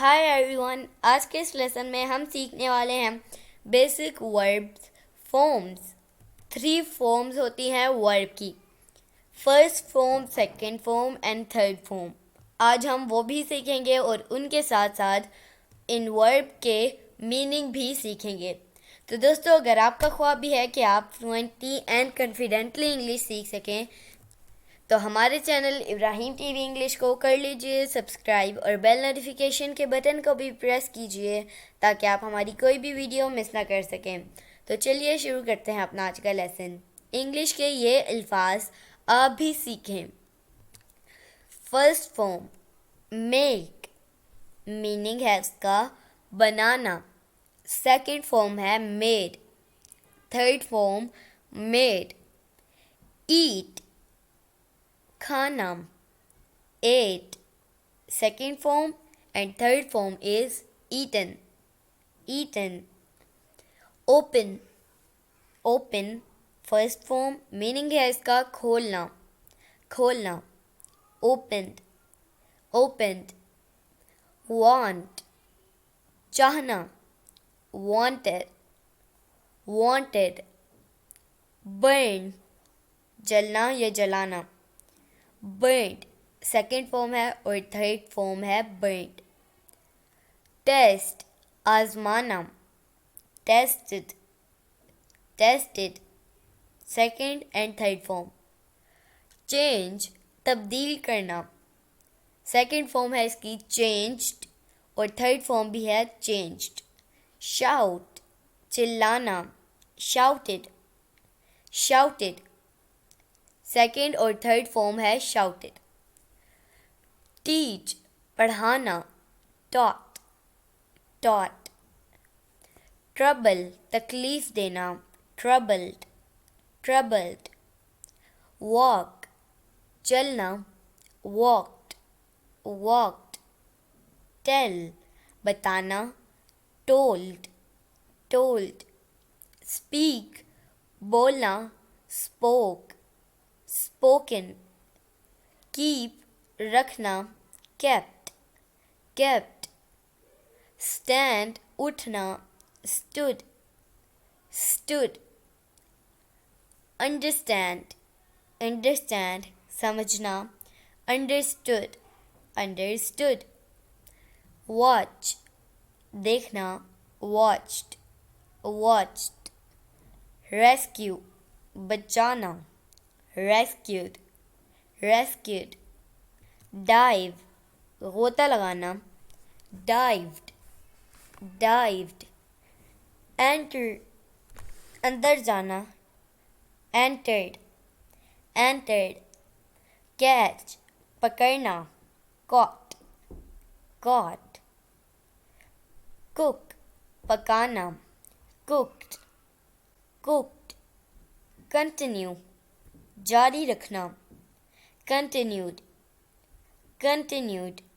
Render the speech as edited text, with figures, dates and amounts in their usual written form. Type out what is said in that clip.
Hi everyone, आज के इस लेसन में हम सीखने वाले हैं बेसिक वर्ब्स फॉर्म्स। 3 फॉर्म्स होती हैं वर्ब की, first form, second form and third form. आज हम वो भी सीखेंगे और उनके साथ साथ इन वर्ब के मीनिंग भी सीखेंगे। तो दोस्तों, अगर आपका ख्वाब भी है कि आप फ्लुएंटली एंड कॉन्फिडेंटली इंग्लिश सीख सकें तो हमारे चैनल इब्राहिम टीवी इंग्लिश को कर लीजिए सब्सक्राइब और बेल नोटिफिकेशन के बटन को भी प्रेस कीजिए ताकि आप हमारी कोई भी वीडियो मिस ना कर सकें। तो चलिए शुरू करते हैं अपना आज का लेसन। इंग्लिश के ये अल्फाज आप भी सीखें। फर्स्ट फॉर्म मेक, मीनिंग है उसका बनाना। सेकंड फॉर्म है मेड, थर्ड फॉर्म मेड। ईट, खाना, ate, second form and third form is eaten, eaten. Open, open, first form, meaning है इसका खोलना, खोलना, opened, opened. Want, चाहना, wanted, wanted. Burn, जलना या जलाना, burnt, सेकेंड फॉर्म है और थर्ड फॉर्म है burnt. टेस्ट, आजमाना, tested, tested, second and third form. Change, तब्दील करना, सेकेंड फॉर्म है इसकी चेंज्ड और थर्ड फॉर्म भी है चेंज्ड. शाउट, चिल्लाना, शाउटेड, शाउटेड, सेकेंड और थर्ड फॉर्म है शाउटेड. टीच, पढ़ाना, टॉट, टॉट. ट्रबल, तकलीफ देना, ट्रबल्ड, ट्रबल्ड. वॉक, चलना, वॉक्ड, वॉक्ड. टेल, बताना, टोल्ड, टोल्ड. स्पीक, बोलना, स्पोक, spoken. Keep, रखना, kept, kept. Stand, उठना, stood, stood. Understand, understand, समझना, understood, understood. Watch, देखना, watched, watched. Rescue, बचाना, rescued, rescued. Dive, गोता लगाना, dived, dived. Enter, अंदर जाना, entered, entered. Catch, पकड़ना, caught, caught. Cook, पकाना, cooked, cooked. Continue, जारी रखना, continued, continued.